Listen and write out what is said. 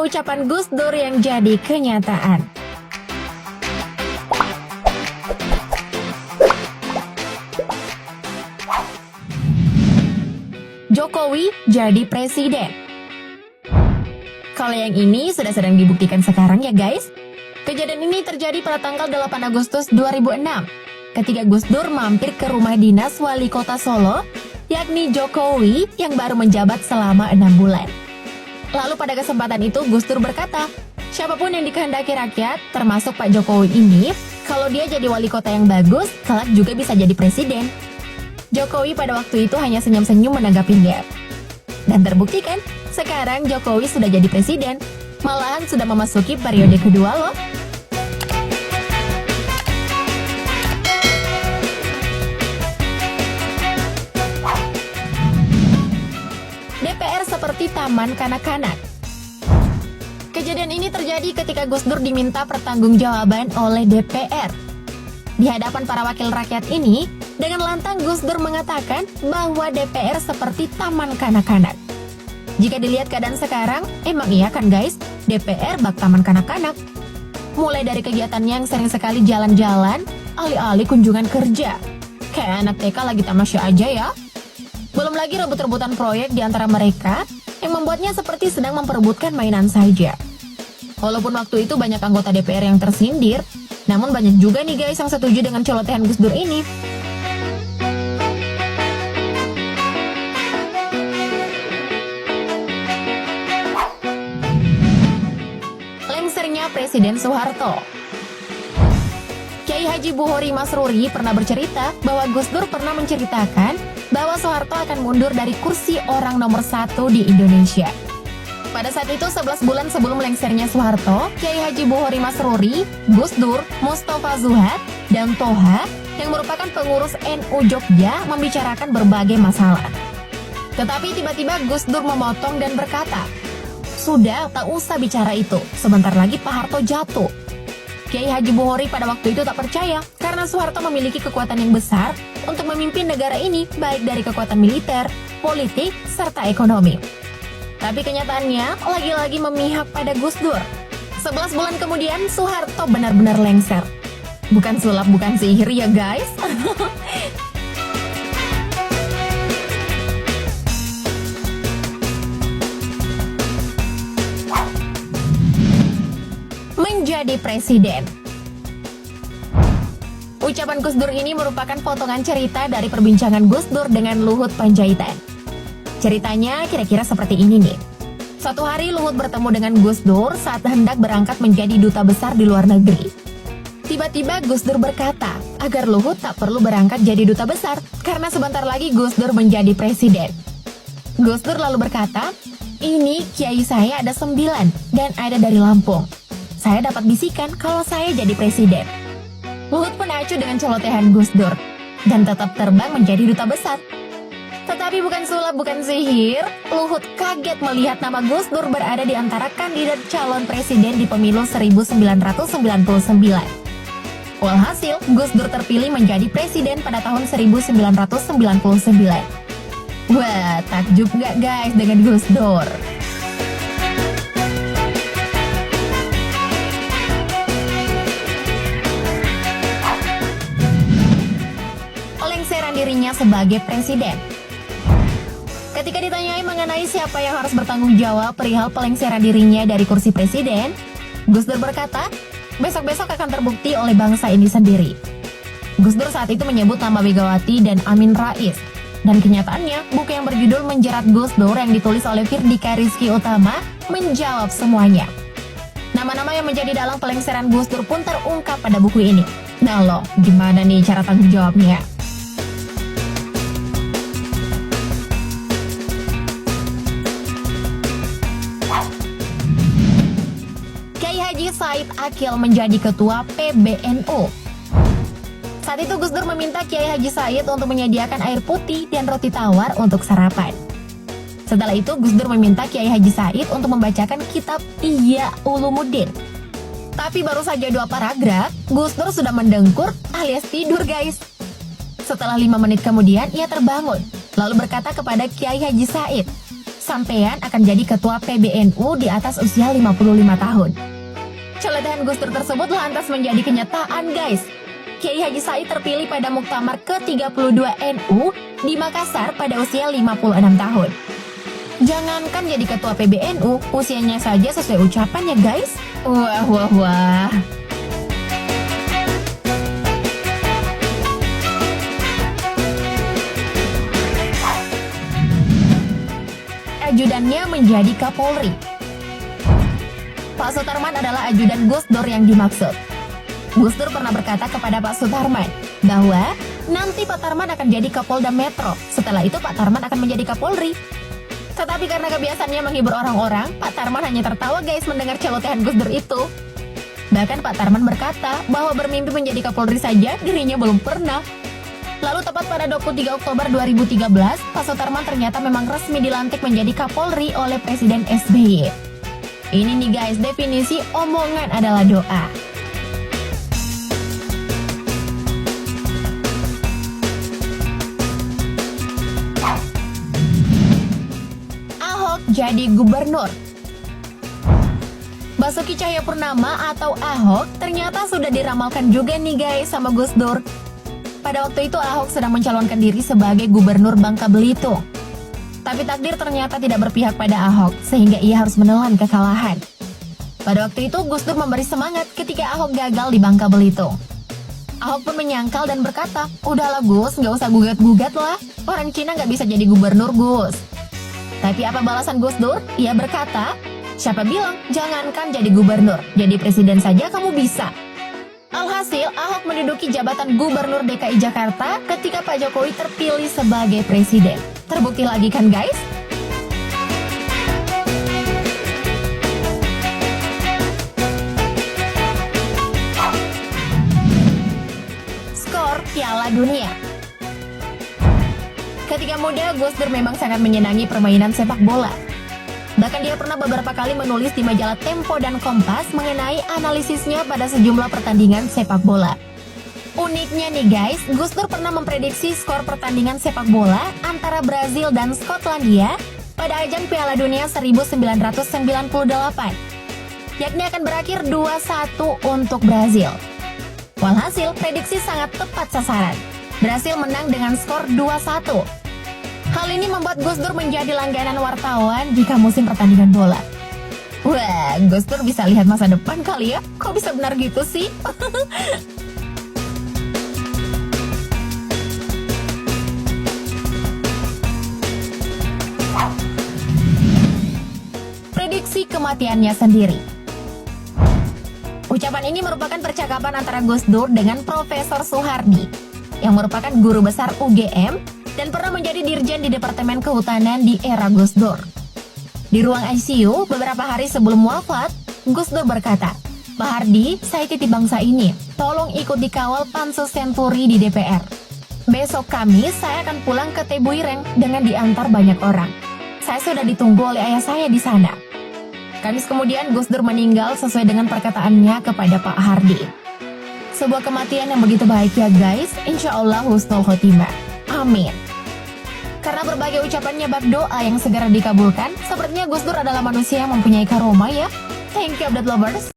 ucapan Gus Dur yang jadi kenyataan. Jokowi jadi presiden. Kalau yang ini sudah sedang dibuktikan sekarang ya guys. Kejadian ini terjadi pada tanggal 8 Agustus 2006 ketika Gus Dur mampir ke rumah dinas wali kota Solo, yakni Jokowi yang baru menjabat selama 6 bulan. Lalu pada kesempatan itu Gus Dur berkata, siapapun yang dikehendaki rakyat, termasuk Pak Jokowi ini, kalau dia jadi wali kota yang bagus, kelak juga bisa jadi presiden. Jokowi pada waktu itu hanya senyum-senyum menanggapinya. Dan terbukti kan, sekarang Jokowi sudah jadi presiden, malahan sudah memasuki periode kedua loh. DPR seperti taman kanak-kanak. Kejadian ini terjadi ketika Gus Dur diminta pertanggungjawaban oleh DPR. Di hadapan para wakil rakyat ini, dengan lantang Gus Dur mengatakan bahwa DPR seperti taman kanak-kanak. Jika dilihat keadaan sekarang, emang iya kan guys, DPR bak taman kanak-kanak. Mulai dari kegiatannya yang sering sekali jalan-jalan, alih-alih kunjungan kerja. Kayak anak TK lagi tamasya aja ya. Belum lagi rebut-rebutan proyek di antara mereka yang membuatnya seperti sedang memperebutkan mainan saja. Walaupun waktu itu banyak anggota DPR yang tersindir, namun banyak juga nih guys yang setuju dengan celotehan Gus Dur ini. Lengsernya Presiden Soeharto. Kiai Haji Buhori Masruri pernah bercerita bahwa Gus Dur pernah menceritakan bahwa Soeharto akan mundur dari kursi orang nomor 1 di Indonesia. Pada saat itu 11 bulan sebelum lengsernya Soeharto, Kiai Haji Buhori Masruri, Gus Dur, Mustafa Zuhad, dan Toha yang merupakan pengurus NU Jogja membicarakan berbagai masalah. Tetapi tiba-tiba Gus Dur memotong dan berkata, "Sudah, tak usah bicara itu, sebentar lagi Pak Harto jatuh." Kiai Haji Buhori pada waktu itu tak percaya karena Soeharto memiliki kekuatan yang besar untuk memimpin negara ini baik dari kekuatan militer, politik, serta ekonomi. Tapi kenyataannya lagi-lagi memihak pada Gus Dur. 11 bulan kemudian Soeharto benar-benar lengser. Bukan sulap, bukan sihir ya guys. Menjadi presiden. Ucapan Gus Dur ini merupakan potongan cerita dari perbincangan Gus Dur dengan Luhut Panjaitan. Ceritanya kira-kira seperti ini nih. Suatu hari Luhut bertemu dengan Gus Dur saat hendak berangkat menjadi duta besar di luar negeri. Tiba-tiba Gus Dur berkata agar Luhut tak perlu berangkat jadi duta besar karena sebentar lagi Gus Dur menjadi presiden. Gus Dur lalu berkata, "Ini kiai saya ada 9 dan ada dari Lampung. Saya dapat bisikan kalau saya jadi presiden." Luhut pun acuh dengan celotehan Gus Dur dan tetap terbang menjadi duta besar. Tetapi bukan sulap, bukan sihir, Luhut kaget melihat nama Gus Dur berada di antara kandidat calon presiden di pemilu 1999. Walhasil, Gus Dur terpilih menjadi presiden pada tahun 1999. Wah, takjub nggak guys dengan Gus Dur? Lengseran dirinya sebagai presiden. Ketika ditanyai mengenai siapa yang harus bertanggung jawab perihal pelengseran dirinya dari kursi presiden, Gus Dur berkata, besok-besok akan terbukti oleh bangsa ini sendiri. Gus Dur saat itu menyebut nama Megawati dan Amin Rais. Dan kenyataannya, buku yang berjudul Menjerat Gus Dur yang ditulis oleh Firdika Rizky Utama menjawab semuanya. Nama-nama yang menjadi dalang pelengseran Gus Dur pun terungkap pada buku ini. Nah loh, gimana nih cara tanggung jawabnya? Said Akil menjadi ketua PBNU. Saat itu Gus Dur meminta Kiai Haji Said untuk menyediakan air putih dan roti tawar untuk sarapan. Setelah itu Gus Dur meminta Kiai Haji Said untuk membacakan kitab Ihya Ulumuddin. Tapi baru saja 2 paragraf, Gus Dur sudah mendengkur alias tidur guys. Setelah 5 menit kemudian ia terbangun, lalu berkata kepada Kiai Haji Said, sampean akan jadi ketua PBNU di atas usia 55 tahun. Celotehan Gus Dur tersebut lantas menjadi kenyataan, guys. Kiai Haji Said terpilih pada Muktamar ke-32 NU di Makassar pada usia 56 tahun. Jangankan jadi ketua PBNU, usianya saja sesuai ucapannya, guys. Wah, wah, wah. Ajudannya menjadi Kapolri. Pak Sutarman adalah ajudan Gus Dur yang dimaksud. Gus Dur pernah berkata kepada Pak Sutarman bahwa nanti Pak Tarman akan jadi Kapolda Metro. Setelah itu Pak Tarman akan menjadi Kapolri. Tetapi karena kebiasaannya menghibur orang-orang, Pak Tarman hanya tertawa, guys, mendengar celotehan Gus Dur itu. Bahkan Pak Tarman berkata bahwa bermimpi menjadi Kapolri saja dirinya belum pernah. Lalu tepat pada 23 Oktober 2013, Pak Sutarman ternyata memang resmi dilantik menjadi Kapolri oleh Presiden SBY. Ini nih, guys, definisi omongan adalah doa. Ahok jadi gubernur. Basuki Cahayapurnama atau Ahok ternyata sudah diramalkan juga nih, guys, sama Gus Dur. Pada waktu itu Ahok sedang mencalonkan diri sebagai gubernur Bangka Belitung. Tapi takdir ternyata tidak berpihak pada Ahok, sehingga ia harus menelan kekalahan. Pada waktu itu Gus Dur memberi semangat ketika Ahok gagal di Bangka Belitung. Ahok pun menyangkal dan berkata, udahlah Gus, nggak usah gugat-gugat lah. Orang Cina nggak bisa jadi gubernur, Gus. Tapi apa balasan Gus Dur? Ia berkata, siapa bilang jangankan jadi gubernur, jadi presiden saja kamu bisa. Alhasil, Ahok menduduki jabatan Gubernur DKI Jakarta ketika Pak Jokowi terpilih sebagai presiden. Terbukti lagi kan, guys? Skor Piala Dunia. Ketika muda, Gus Dur memang sangat menyenangi permainan sepak bola. Bahkan dia pernah beberapa kali menulis di majalah Tempo dan Kompas mengenai analisisnya pada sejumlah pertandingan sepak bola. Uniknya nih, guys, Gus Dur pernah memprediksi skor pertandingan sepak bola antara Brazil dan Skotlandia pada ajang Piala Dunia 1998, yakni akan berakhir 2-1 untuk Brazil. Walhasil, prediksi sangat tepat sasaran. Brazil menang dengan skor 2-1. Hal ini membuat Gus Dur menjadi langganan wartawan jika musim pertandingan bola. Wah, Gus Dur bisa lihat masa depan kali ya? Kok bisa benar gitu sih? Prediksi kematiannya sendiri. Ucapan ini merupakan percakapan antara Gus Dur dengan Profesor Soehardi, yang merupakan guru besar UGM dan pernah menjadi dirjen di Departemen Kehutanan di era Gus Dur. Di ruang ICU, beberapa hari sebelum wafat, Gus Dur berkata, Pak Hardi, saya titip bangsa ini, tolong ikut dikawal Pansus Senturi di DPR. Besok Kamis, saya akan pulang ke Tebuireng dengan diantar banyak orang. Saya sudah ditunggu oleh ayah saya di sana. Kamis kemudian, Gus Dur meninggal sesuai dengan perkataannya kepada Pak Hardi. Sebuah kematian yang begitu baik ya, guys, insya Allah husnul khotimah. Amin. Karena berbagai ucapannya bab doa yang segera dikabulkan, sepertinya Gus Dur adalah manusia yang mempunyai karomah ya. Thank you, update lovers.